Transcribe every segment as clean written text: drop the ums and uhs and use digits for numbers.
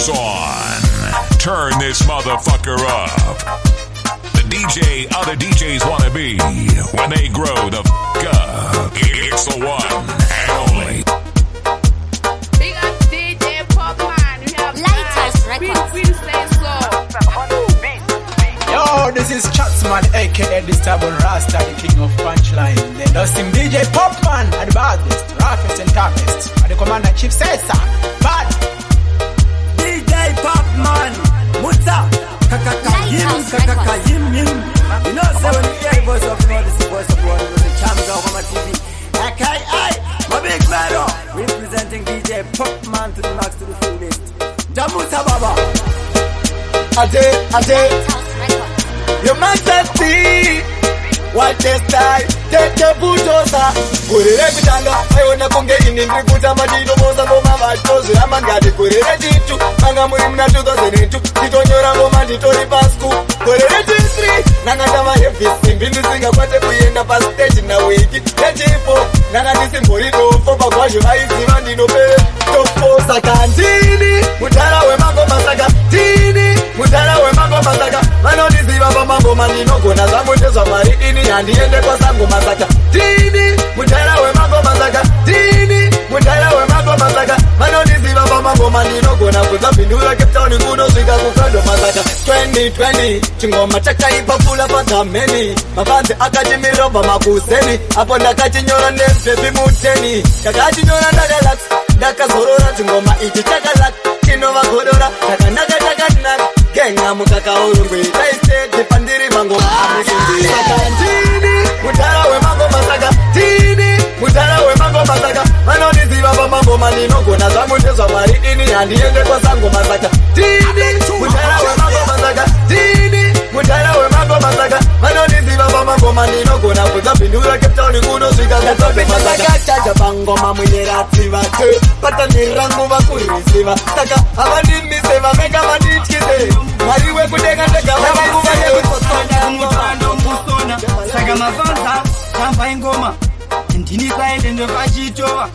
lights on. Turn this motherfucker up. The DJ other DJs wanna be when they grow the fuck up. It's the one and only. Big up DJ POPMAN+27. We have Lighters Records. Queen Slay Slow. Yo, this is Chatsman, aka the stubborn Rasta, the king of punchline. Then dust him DJ POPMAN at the baddest, roughest and toughest. And the commander chief says, bad. DJ POPMAN, Muta, Kakakayim, Kakakayim. You know, so when you hear the voice of God, this is the voice of God, with the champs of my TV. Okay, my big battle, representing DJ POPMAN to the max, to the fullest. Jamuta Baba. Ade. Your man said, see, what is that? Take the bulldozer. Kurere kutanga, ayona konge inindri kutamadido moza ngoma vachozo yamangade kurere chitu, manga muri muna 2002, titonyora ngoma nditori pasku. Kurere chitri, nangatama hefisi, mbindu singa kwate kuyenda pa stage na wiki. Nechipo, nangatisi mbori dofo, pagwasho haiziva ndinopere tofo. Saka ndini, mutara we mango masaka, ndini, mutara we mango masaka. Manoniziva pa mango mandinogona zamutezwa mari ini yandiende kwa sango masaka. Dini, mutara we mango masaka. Dini, mutara we mango masaka. Manoniziva pa mango mandinogona kuzapindula Cape Town kuno swika kukando masaka. 2020, chingoma chakaipa pula pa dhameni. Mafanzi akachimiroba makuseni. Hapo ndakachinyora nempepi muteni. Kakachinyora ndakalax, ndakazorora chingoma ichi chakalak. Kinova godora, chakanaka. Genga mukaka urungwe, taiste pandiri mango amusindi. Saka ndini, mutara we mango masaka. Dini, mutara we mango masaka. Manoniziva pa mango mandinogona zamutezwa mari ini yandiende kwa sango masaka. Dini, mutara we mango masaka. Dini, mutara we mango masaka. Manoniziva pa mango mandinogona kuzapindula Cape Town kuno swika katope masaka. Chacha pangoma mwiratiwa ke, patanirangu vakuriziva. Saka avanimiseva mega manichize. Mariwe kudenga ndega wangu vane Mutando musona, saka mafanza, champa ingoma. Ndini saende ndo vachitowa.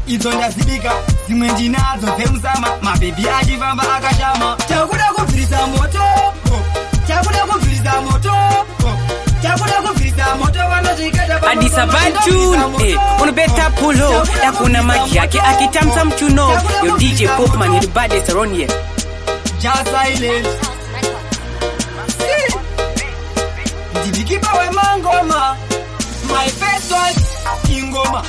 Izo ndazibika, zimwe ndinadzo dzemusama. Mabebi achifamba akashama. Chakuda kubvisa moto, chakuda kubvisa moto, chakuda kubvisa moto. Addis Abantune, on better pull up. Yakuna maki yake akitamsa mchuno. Yo DJ POPMAN, you the baddest around here. Just silence. Ndidikipa we mangoma. My first one, ingoma.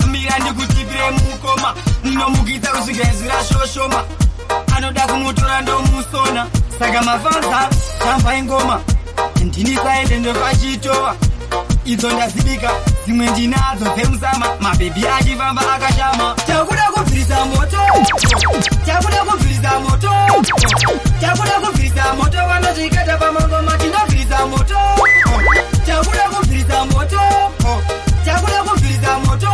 Mirandi kutibire mukoma. Nomugita usigezira shoshoma. Anoda kumutora ndo musona. Saka mafanza, champa ingoma. Ndini saende ndo vachitowa. Izo ndazibika, zimwe ndinadzo dzemusama. Mabebi achifamba akashama. Chakuda kubvisa moto, chakuda kubvisa moto, chakuda kubvisa moto. Vanozvikata pamangoma tinobvisa moto. Chakuda kubvisa moto, chakuda kubvisa moto,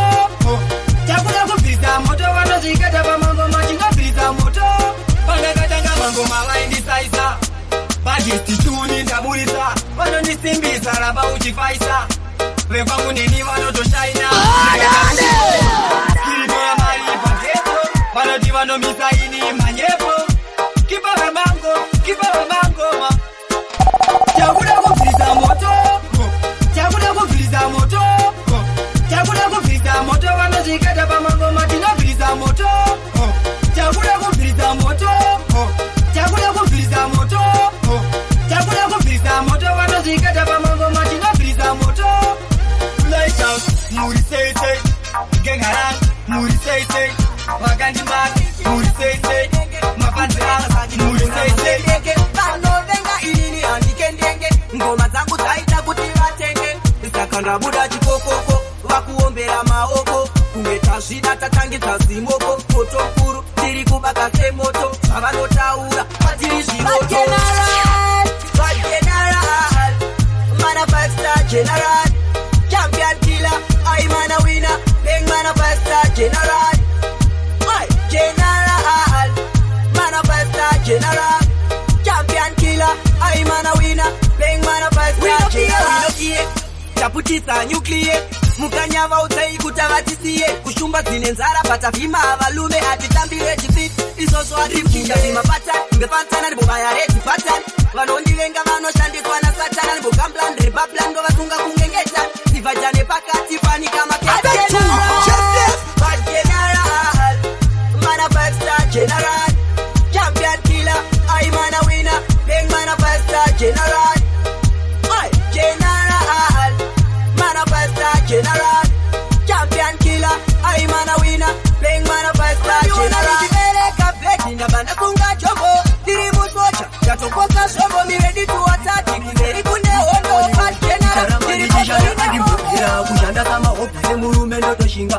chakuda kubvisa moto. Vanozvikata pamangoma tinobvisa moto. Pandakatanga mangoma vaindisaisa, bajeti chuni ndaburisa. Vanondisimbisa ramba uchifaisa. Vekwangu nini vanotoshaina. Skirito ya mari paketo. Vanoti vanomisa ini manyepo. Kipa we mango ma. Chakuda kubvisa moto, chakuda kubvisa moto, chakuda kubvisa moto. Vanozvikata pamangoma tinobvisa moto. Chakuda kubvisa moto, chakuda kubvisa moto, chakuda kubvisa moto. Vanozvikata pamangoma tinobvisa moto. Lighthouse, muri say, gengarang, muri say, wakandi maki, muri say, mapanzira, muri say. Pano venga inini andikendenge, ngoma zangu zaita kuti vatenge. Isakanda buda chikokoko, vakuombera maoko. Kumeta shida tatangita zimoko, moto kuru, tiri kubaka semoto. Savanotaura, patiri zimoto. General, manifesta general. Champion killer, I'm a winner. Bang manifesta general. Oi, general, manifesta general. Champion killer, I'm a winner. Bang manifesta general. Taputisa nuclear. Mukanyava utai kutavatisiye. Kushumba zinenzara patafima avalume atitambire chifit. isoso atimkisha zimapata ngepantana ndibobaya redi pattern vanondivenga vanoshandiswa nasatana ndibogambla ndrebabla ndovasunga kungengeta sivajane pakati fani kama general mana 5-star general champion killer I man a winner big man a 5-star general general man a 5-star general champion killer I man a winner big man a 5-star general Inga banda kunga chobo dirimu socha yatokoka shobo mi ready to attack ikizeri kunde hondo general dirimu kushanda kama opise murume ndoto shinga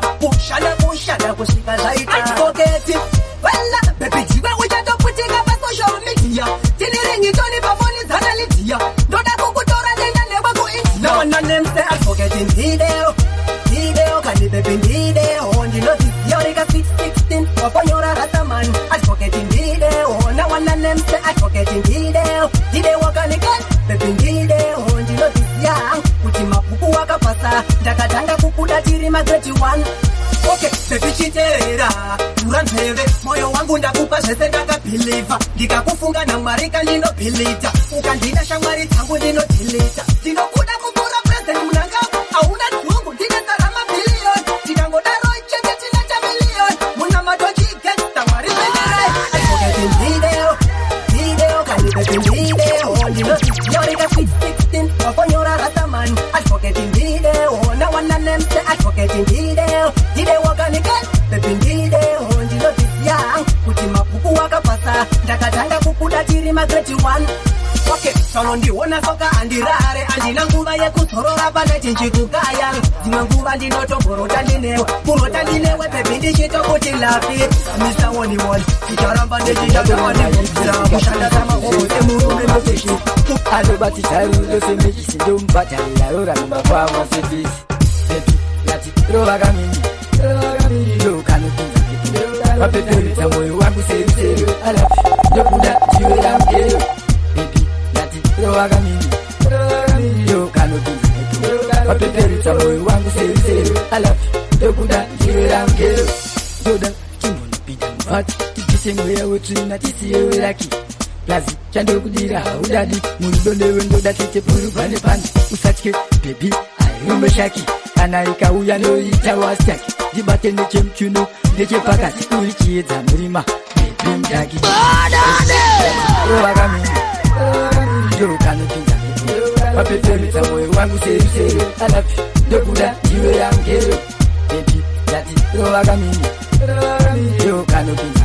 kushanda kushika zaidi advocate wella baby jiwe ujato putika pa social media tiniringi toni pa phone zanalitia ndoda kukutora tena leba ku India no name say advocate in video kani baby video on the notice yorika 616 oponyora rataman advocating video na wana name say advocating video wakanika baby video on the notice yang kutima puku wakapasa ndakatanga kukuda tiri magreti 1 okay baby chiterera uranteve moyo wangu ndakupa zvese ndakabhiliva ndikakufunga namarika ndinobhilita ukandina shamwari dzangu ndinodhilita ndinokuda kukura president munanga auna dhungu ndine sarama billion ndinangodaro chete tina cha million muna madoji gangsta mwari venere advocating video kani baby video ndinotice yorika 616 wafonyora rataman advocating video na wana name say advocating video wakanika baby video ndinotice yang kuti mapuku wakapasa ndakatanga kukuda tiri magreti 1 okay sono ndiona soka andirare andina nguva yekutorora pane chinchikukaya dzimwe nguva ndinotomborota ndinewe kurota ndinewe baby ndichitokuti lapi Mr. Woni chicharamba ndechitakawanekuzira kushanda samahoho emurume noteshi adobati tarudo semechisidombatalilaro mumafama sevisi baby lati rovakamini lokanopinza vapeperedza moyo wangu seriseri alafu ndokuda chiwera mgero baby lati rovakamini lokanopinza vapeperedza moyo wangu seriseri alafu ndokuda chiwera mgero ndoda chimbonopinda mubvati tibvise mweya wetsvina tisiyeweraki plazi chandokudira haudadi murudo newe ndoda tete purubva nepani usatye baby airombeshaki kana ikauya noita wasitaki ndibate nechemuchuno nechepakati uichiedza murima baby mdaki rovakamini ndokanopinza vapeperedza moyo wangu seriseri alafu ndokuda ndiwe yamgero baby ndati rovakamini ndokanopinza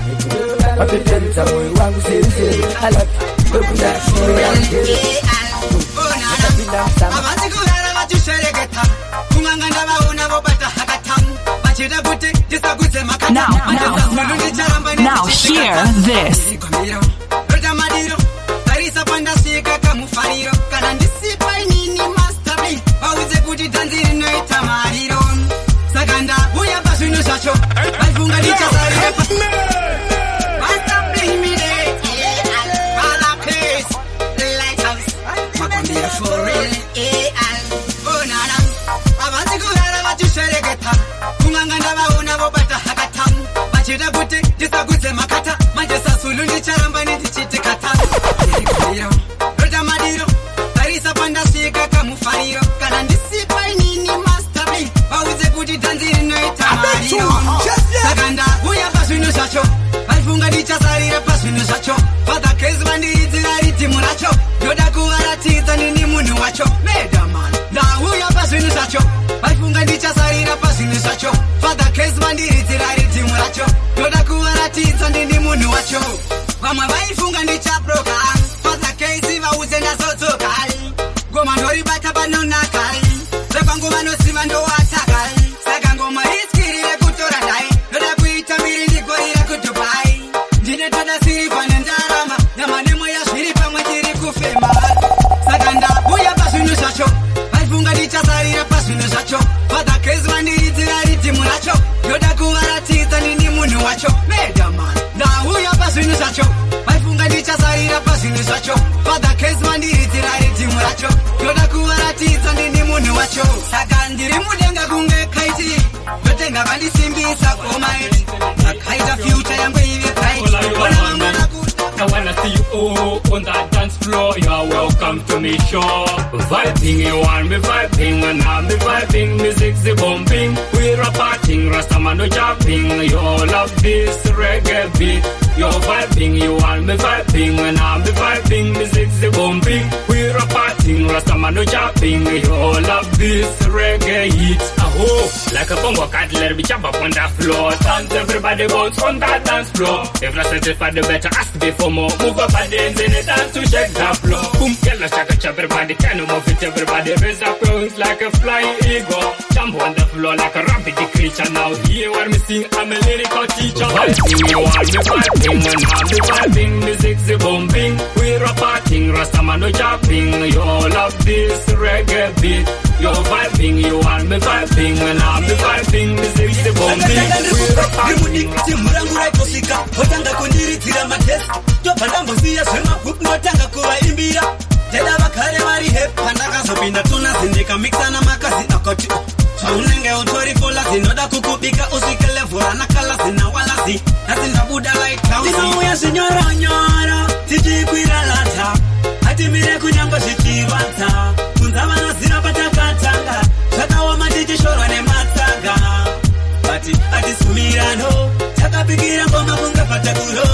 vapeperedza moyo wangu seriseri alafu ndokuda ndiwe yamgero avazikurara vachishereketa kunganga ndavaona vobata hakatamu vachida kuti tisagudze Now hear this. rotamadiro tarisa pandasvika kamufariro kana ndisipa inini masterbi vauze kuti dhanzi rinoita mariro saka ndauya pazvinhu zvacho vaifunga ndichazarire kunganga ndavaona vobata hakatamu vachida kuti tisagudze makata manje sasulu ndicharamba ndichitikata rotamadiro tarisa pandasvika kamufariro kana ndisipa inini masterbi vauze kuti dhanzi rinoita mariro saka ndauya pazvinhu zvacho vaifunga ndichazarira pazvinhu zvacho vadhakezi vandiridzira ridhimu racho ndoda kuvaratidza ndini munhu wacho medaman ndauya pazvinhu zvacho vaifunga ndichazarira pazvinhu zvacho vadhakezi vandiridzira ridhimu racho ndoda kuvaratidza ndini munhu wacho vamwe vaifunga ndichaproka vadhakezi vauze ndazodzoka ngoma ndoribata panonaka rekwangu vanoziva ndowataka saka ngoma ityirire kutora ndai ndoda kuita mbiri ndigorira kudubai ndine toda siriva nendarama namanemo yazviri pamwe tiri kufema saka ndauya pazvinhu zvacho vaifunga ndichazarira pazvinhu zvacho vadhakezi vandiridzira ridhimu racho ndoda kuvaratidza ndini munhu wacho medaman ndauya pazvinhu zvacho vaifunga ndichazarira pazvinhu zvacho vadhakezi vandiridzira ridhimu racho ndoda kuvaratidza ndini munhu wacho saka ndiri mudenga kunge kaiti ndotenga vandisimbisa komaiti akaita fyucha yangu ive kaiti on that dance floor. You're welcome to me show. Vibing, you want me vibing, and I'm me vibing. Music's the bumping, we're a partying, Rastaman no jumping. You all love this reggae beat. You're vibing, you want me vibing, and I'm me vibing. Music's the bumping, we're a partying, Rastaman no jumping. You all love this reggae hit. Aho, like a bongo cat, let me jump up on that floor. Dance, everybody bounce on that dance floor. If not satisfied, the better ask me for more. Move up and dance in the dance to shake that floor. Boom, yellow shaka chop, everybody can move it. Everybody raise up your wings like a flying eagle. Jump on the floor like a rapid creature. Now hear what me sing, I'm a lyrical teacher. Vibing, you want me vibing, and I'm me vibing. Music's the bumping, we're a partying, Rastaman no jumping. You all love this reggae beat. You're vibing, you want me vibing, and I'm me vibing. Music's the bumping, we're a partying. Murangura kosika, otanga kundiritira matest. Topanda mbuziya swema hook notanga kuvaimbira. Tela vakare vari hep, pandakazopinda tunazindika mixa na makazi akoti. Chaunenge utori fola zinoda kukubika usikele vura nakala zina walazi. Nazinda buda like tausi. Tikamuya sinyora nyora, tijikwira lata. Hati mire kunyamba shichivata. Kunzava nozira patakatanga. Chakawa matiji shorwa ne matsaga. Ati sumirano, takapikira ngoma kunga patakuro.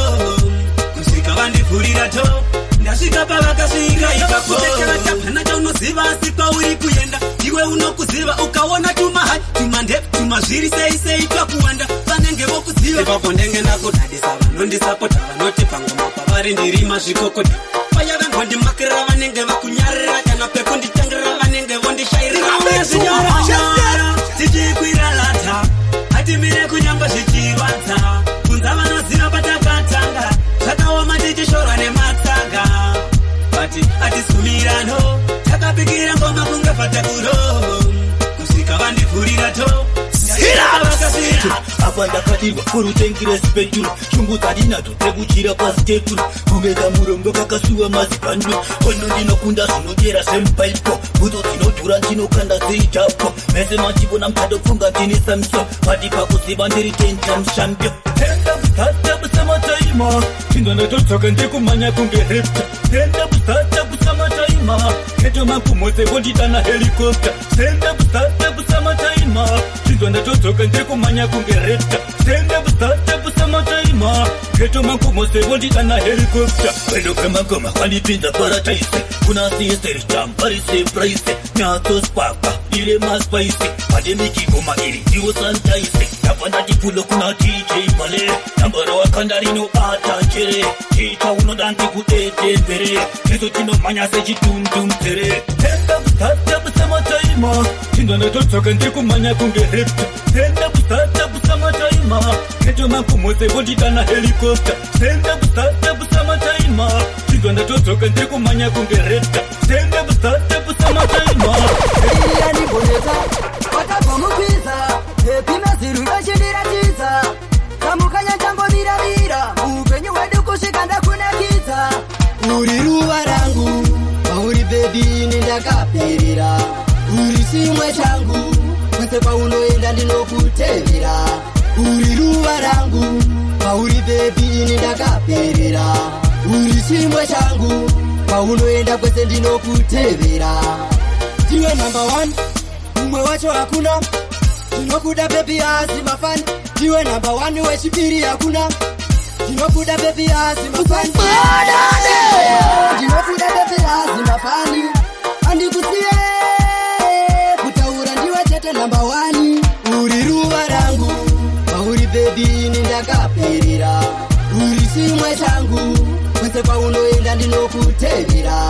Kusika vandifurira to, ndasvika pavakasvika ipapo. Kutekera tapana chaunoziva asi pauri kuyenda. Iwe unokuziva ukaona tumahai, tumandep, tumazviri sei pakuwanda. Vanenge vokuziva ipapo ndenge nakudadisa vanondisapota vanoti pangoma pavari ndiri mazvikokota. Paya vangondimakirira vanenge vakunyarira kana pekunditangira vanenge vondishairira. Zinyora tichikwira lata. Ati mire kunyamba shichivata. Kunza vanoziva patakatanga. Chakaoma tichishorwa nematsaga. Ati sumirano, takapikira ngoma kunga patakuro. Kusika vandifurira to. Apa ndakadiwa kurutengire spectrum. Chungu tadinato tekuchira pastetrum. Kumeka murongo kakasuwa mazibandru. Kono ndinokunda zvinogera sempaipo. Buto dzinodhura ndinokanda zeitapo. Mese machibona mchado funga ndini Samson. Pati pakuziva ndiri 10 times champion. Tenda butata busama taima. Chindona totoka ndikumanya kunge repta. Tenda butata busama taima. Keto makumose voditana helicopter. Tenda butata busama taima. Chindona totoka ndikumanya kunge repta. Tenda butata busama taima. Keto makumose voditana helicopter. Wendo kama goma walipinda paradise. Kuna sister jambari se price. Nyato spapa ile maspice. Pandemic goma ili diwo sanitize. Napanda tipulo kuna DJ Pale. Nambara wa kandarino atachere. Chita unodanti kutete mbere. Keto chino manya se chitundum tere. Tenda butata busama taima. Chindona totoka ndikumanya kunge repta. Tenda butata busama taima. Keto makumose voditana helicopter. Tenda butata busama taima. Chindona totoka ndikumanya kunge repta. Tenda butata busama taima. Yani boneta, watakomukiza. Epina ziru yashiratiza. Kamukanya tango mira. Upenyu wedu kushikanda kunakiza. Uri ruwa rangu, mauri baby nindakapirira. Uri simwe changu, kwese kwa unoenda ndinokutevira. Uri ruwa rangu, mauri baby nindakapirira. Uri simwe changu, kwa unoenda kwese ndinokutevira. Tiwe number 1, umwe wacho hakuna. Tinokuda baby asi mafani. Tiwe number 1 we chipiri hakuna. Tinokuda baby asi mafani. Tinokuda baby asi mafani. Andikusie kutaura ndiwe tete number 1. Uri ruwa rangu, mauri baby nindakapirira. Uri simwe changu, kwese kwa unoenda ndinokutevira.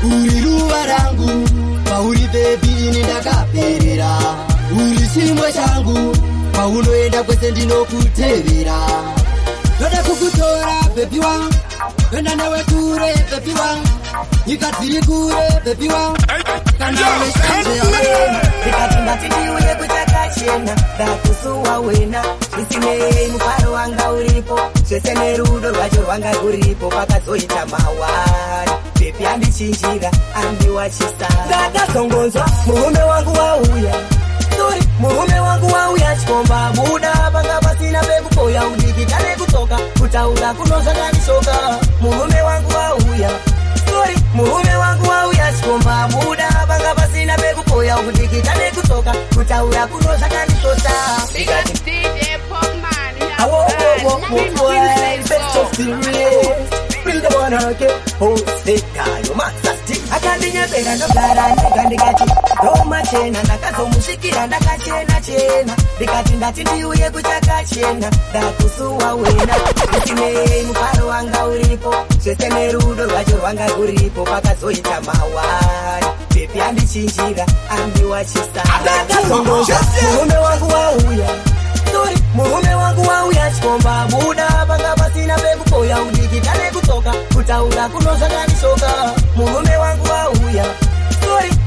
Uri ruwa rangu, mauri baby nindakapirira. Uri simwe changu, kwa unoenda kwese ndinokutevira. Toda kukutora baby wangu, wenda nawe kure baby wangu. Nikatiri kure baby wangu. Kanawe shanje ya nikatimba tidiwe kuchakachena. Dakusuwa wena, isinei mfaro wanga uripo. Chesene rudo rwacho rwanga uripo. Pakazoita mawari baby andichinjira, andiwachisa. Dada songonzwa, murume wangu wauya. Murume wangu wauya chikomba. Muda panga pasina bebu koya. Udikitane kutoka, kutaura kunoza kanishoka. Murume wangu wauya. murume wangu wauya chikomba muda panga pasina pekupoya ukudikita nekutoka kutaura kuno zvakanditosa Because DJ POPMAN akandinyepera ndogara ndega ndikati romachena ndakazomusvikira ndakachena chena ndikati ndati ndiuye kuchakachena ndakusuwa wena isinei mufaro wanga uripo zvese nerudo rwacho rwanga ruripo pakazoita mawari pepi andichinjira andiwachisaamurume wangu wauya murume wangu wauya chikomba buda panga pasina pekupoya udikita nekutoka kutaura kuno zvakandishoka murume wangu wauya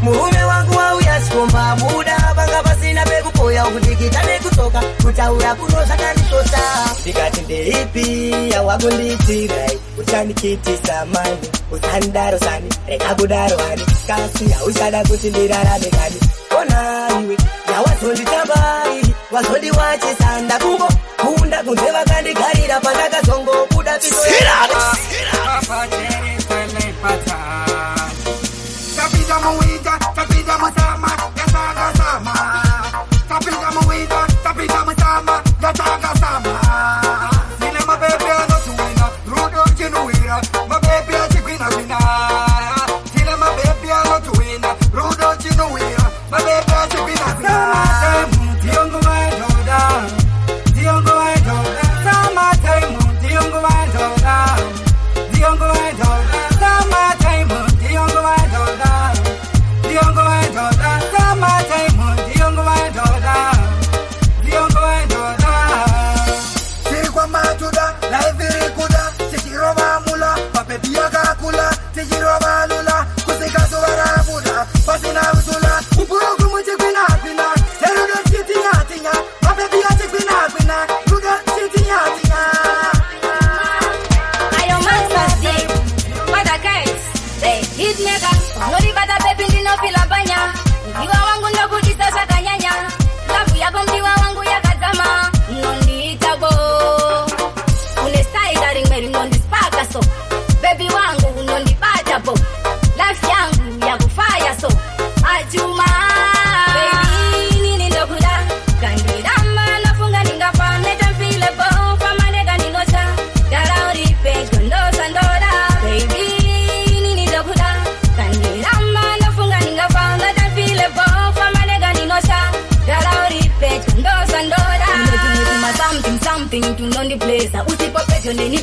murume wangu wauya chikomba buda panga pasina pekupoya udikita nekutoka kutaura kuno zvakandishoka ndikati ndeipi yawakundiitirai uchandikitisa mani usandaro sani reka kudaro hani kasi hauchada kuti ndirarame kani ona iwe yawazonditambai wazondiwachisa ndakungo kunda kunze vakandigarira pandakazongobuda tapinda muwinda tapinda musama yatakasama tapinda muwinda tapinda musama yatakasama sile mabebe anotuwina rudo chinuwira mabebe achikwina kwina sile mabebe anotuwina rudo chinuwira mabebe achikwina kwina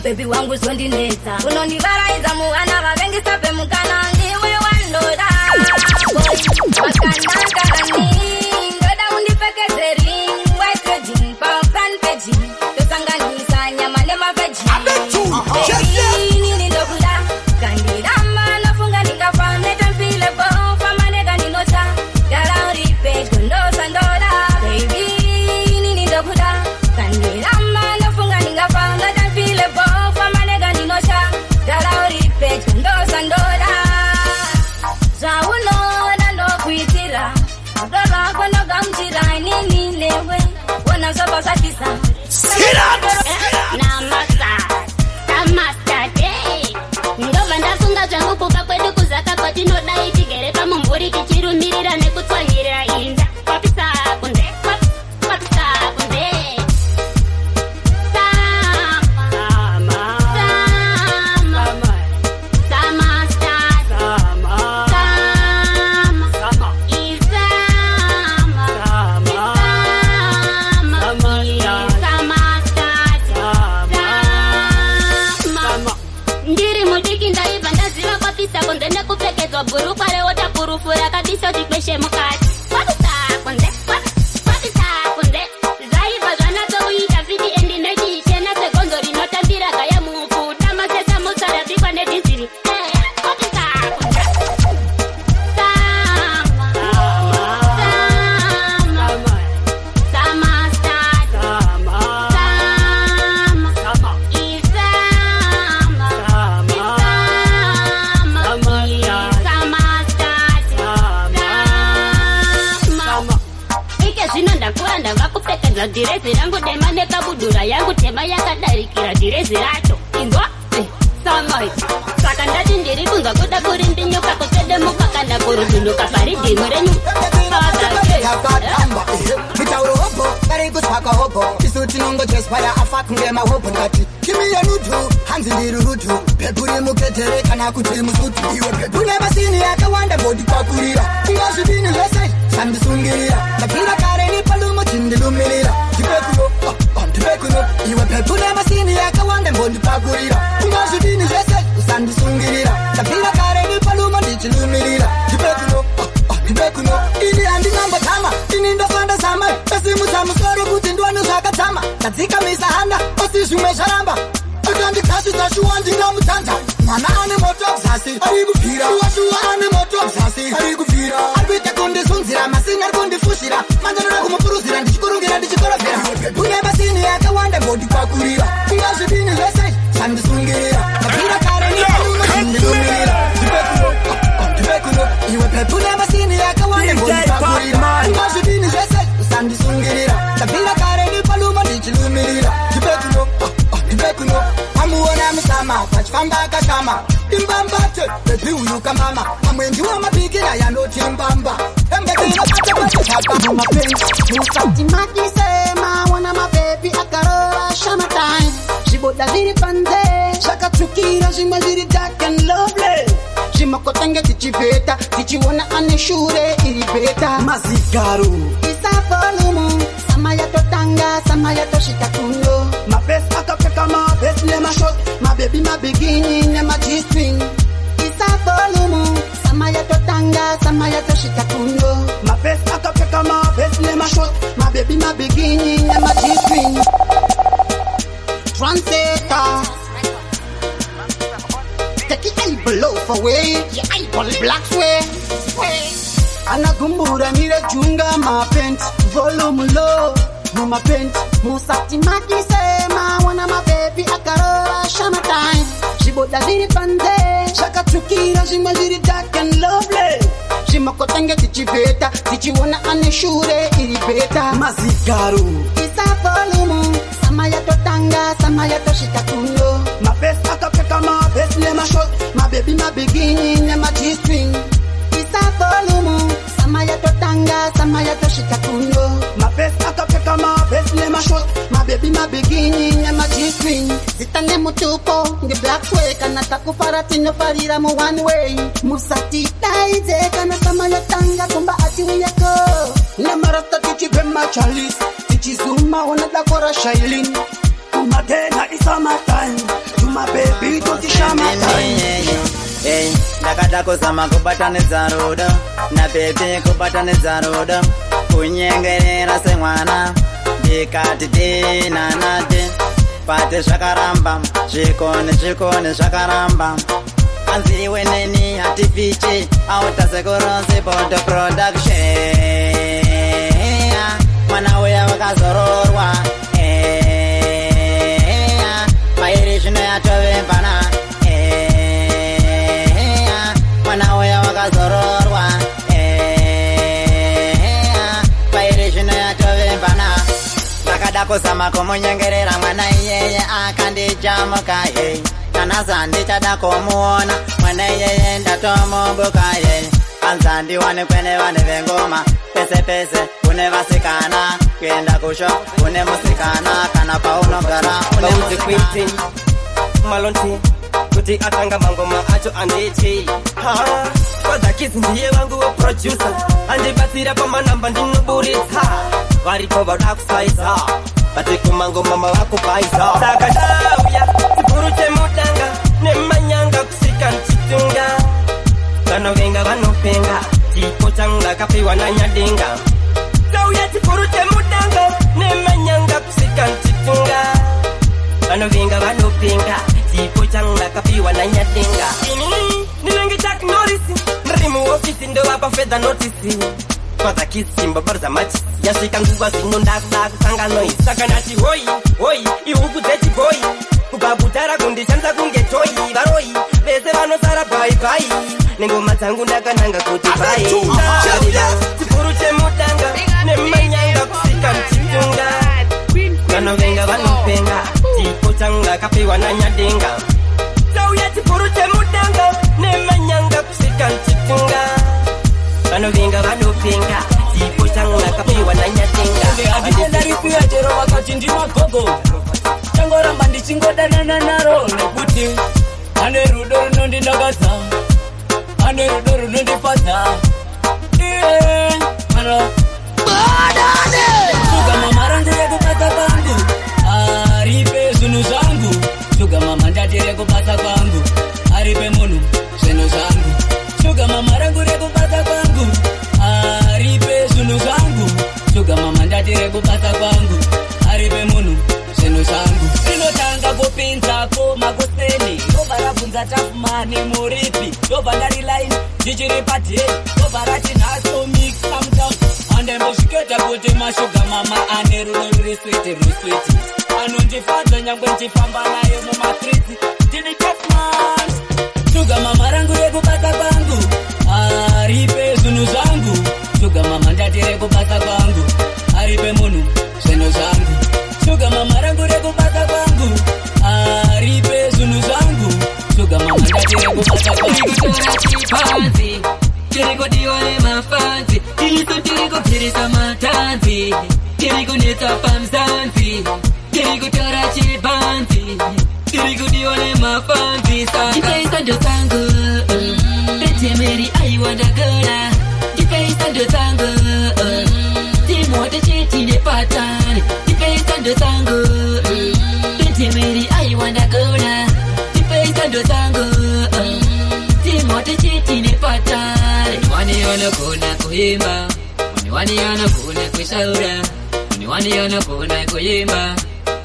baby wangu sondineta unondivaraiza muana vavengisa pemukana ndiwe wandoda wakanangarani ndoda undipekezeri wetrejin papran peji tosanganisa nyama nemaveji nini ndokuda kandirama nafunga nikafaneta mpile bo famanega ninocha garauri pej kondosa ndoda baby nini ndokuda kandirama nafunga nikafaneta mpile bo ndoda zvaunoda ndokuitira rudo rwako ndogamuchira inini newe wona zvabashatisa namastate ndobva ndafunga zvangu kuka kwedu kuzaka kwatinodai tigere pamumvuri tichirumirira nekutsvanyirira inda kwapisa kunze kwapisa kunze burukwa reota purufura kabisa tikweshe mukati kwapisa kunze kwapisa kunze zvaiva zvanatouita vidi endi nechichena segonzo rinotambira gaya mukuta masesa musarapikwa nedhiziri kwapisa kunze direzi rangu dema nekabudura yangu tema yakadarikira direzi racho ingwa samai saka ndati ndiri kunzwa kuda kurindinyuka kusedemuka kana kurudunduka paridhimu renyu mitauro hopo kari kutsvaka hopo isu tinongochespaya afa kunge mahopo ngati kimiya nutu hanzi ndiri rutu pepuri muketere kana kuti musutu iwe pepune masini yakawanda mbodipakurira ingazvidini zvese sandisungirira ndapira kare nipalumo tindilumirira ndipekuno iwe pepune masini yakawanda mbodipakurira ingazvidini zvese sandisungirira ndapira kare nipalumo ndichilumirira ndipekuno ini handingamba tama ini ndofanda zama pasimusa musoro kuti ndwano zvakatama ndadzikamisa handa pasi zvimwe zvaramba akandikasvitsa shuwa ndingamutanza mwana ane moto dzasi ari kubvira shuwa ane moto dzasi ari kubvira ari kuita kundisunzira masini ari kundifushira manjanoda kumupuruzira ndichikurungira ndichikorovhera kune masini yakawanda mbodipakurira ingazvidini zvese sandisungirira ndabvira kare nipalumatindilumirira ndipekuno iwe pepune masini yakawanda mbodipakurira ingazvidini zvese sandisungirira ndabvira kare nipaluma ndichilumirira ndipekuno amuona musama pachifamba akashama imbambate bebi uyu kamama amwe ndiwo mapikira yanoti imbamba musatimatisema wana mabebi akarora shamatime zviboda zviri panze zvakatsvukira zvimwe zviri dark and lovely zvimakotenge tichibheta tichiona ane shure iri bheta mazigaro isavolumu sama yatotanga sama yatosvika kuno mabesi akapfeka mabesi nemashot mabebi mabigini nemag-string isavolumu sama yatotanga sama yatosvika kuno mabesi akapfeka mabesi nemashot mabebi mabigini nemag-string translator take it and blow for way your eyeball black way anagumbura mire junga mapent volume low mumapent musatimatisema wana mabebi akarora shamatime zviboda zviri panze zvakatsvukira zvimwe zviri dark and lovely zvimakotenge tichibheta tichiona ane shure iri bheta mazigaro isavolumu sama yatotanga sama yatosvika kuno mabesi akapfeka mabesi nemashot mabebi mabigini nemag-string isavolumu sama yatotanga sama yatosvika kuno mabesi akapfeka mabesi nemashot mabebi mabigini nemag-string zita nemutupo ngeblack way kana takufara tinofarira mu one way musatidaidze kana sama yatanga kumba atiuyeko nemarasta tichipema chalis tichizuma onadakora shailin kumadena isamatime tumabebi totishamatime ndakada kuzama kubatanidza rudo nabebi kubatanidza rudo kunyengerera semwana ndikati dinanade pati zvakaramba zvikoni zvakaramba anziwe neni hatifichi autasekurose bondo production mwana uya wakazororwa mairi zvino yatovembana mwana uya wakazororwa pairi zvino yatovembana ndakada kuzama kumunyengerera mwana iyeye akandijamuka ye kana zandichada kumuona mwana iyeye ndatomumbuka ye anzandiwane kwene vane vengoma pese pese kune vasikana kuenda kusho kune musikana kana paunogara une muzikwiti malonti kuti atanga mangoma acho anditi kwadzakisi ndiye wangu weproducer andibatsira pamanamba ndinoburitsa varipo vada kusaisa bati kumangoma mavakupaisa saka dauya chikuru chemudanga nemanyanga kusika nchitunga vanovenga vanopenga chipo changu ndakapiwa nanyadenga dauya chikuru chemudanga nemanyanga kusika nchitunga vanovenga vanopenga chipo changu ndakapiwa nanyadenga ini ninenge Jack Norris ndiri muofisi ndovapa fedha notisi kwadzakisi mbabarza machi yasvika nguva zvino ndakuda kusangano saka ndati hoi hoi ihuku dzechibhoi kubabhutara kundishandisa kunge toyi varoi vese vanosara bhaibai nengoma dzangu ndakananga kuti bai chikuru chemudanga nemanyanga kusika mchitunga vanovenga vanopenga chipo changu ndakapiwa nanyadenga dauya ndinosiya chero vakati ndimagogo tangoramba ndichingodanana naro nekuti ane rudo runondinakadza ane rudo runondifadza suga mama rangu rekubasa kwangu aripe zvinhu zvangu suga mama ndati rekubasa kwangu aripe munhu zvinhu zvangu suga mama rangu rekubasa kwangu aripe zvinhu zvangu suga mama ndati rekubasa kwangu aripe munhu zvinhu zvangu rinotanga kupinzako makuseni ndobva rabvunza tafumani muripi ndobva ndari line ndichiri padhei ndobva rati nhaso mixamdown andembozviketa kuti mashuga mama ane rudo ruri switi ruswiti anondifadza nyangwe ndichifamba naye mumastriti ndini tafman shuga mama rangu rekubasa kwangu aripe zvinhu zvangu shuga mama ndati rekubasa kwangu aripe munhu zvinhu zvangu shuga mama rangu rekubasa kwangu aripe zvinhu zvangu shuga mama ndati rekubasa kwangu tirikudiwa nemafanzi tiriso tirikupfirisa matanzi tirikunetsa pamzanzi tirikutora chibanzi tirikudiwa nemafanzi saka ndo zangu petemeri aiwandagora ndipeisa ndo zangu timote cheti nepatani ndipeisa ndo zangu petemeri aiwandagora ndipeisa ndo zangu timote cheti nepatani wani anakona kuimba wani anakona kushaura wani anakona kuimba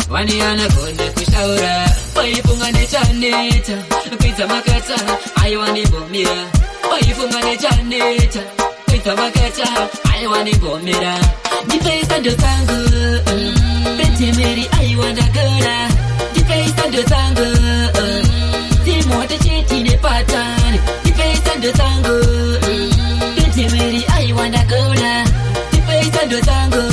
wani anakona kushaura waifunga nechaneta kuita makata aiwani bomira waifunga nechaneta kuita makata aiwani bomira ndipeisa ndo zangu petemeri aiwandagora ndipeisa ndo zangu timote cheti nepatani ndipeisa ndo zangu petemeri aiwandagora ndipeisa ndo zangu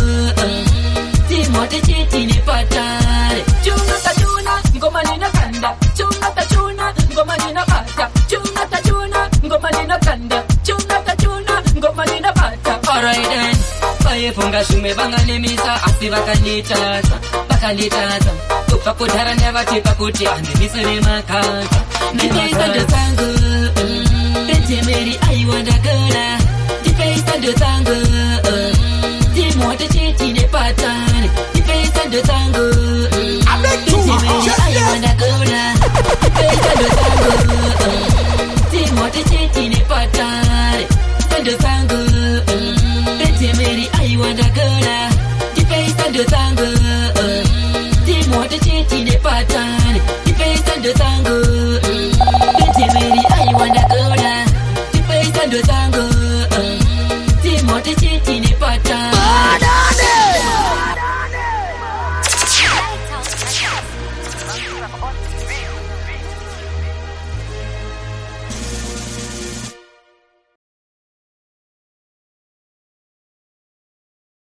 timote cheti nepatani chunga tachuna ngoma ninakanda chunga tachuna ngoma ninapata chunga tachuna ngoma ninakanda chunga tachuna ngoma ninapata alright then vaifunga zvimwe vanganemisa asi vakanditadza kubva kudhara ndavatipa kuti handinise nemakadza ndipeisa ndo zangu petemeri aiwandagora ndipeisa ndo zangu timote cheti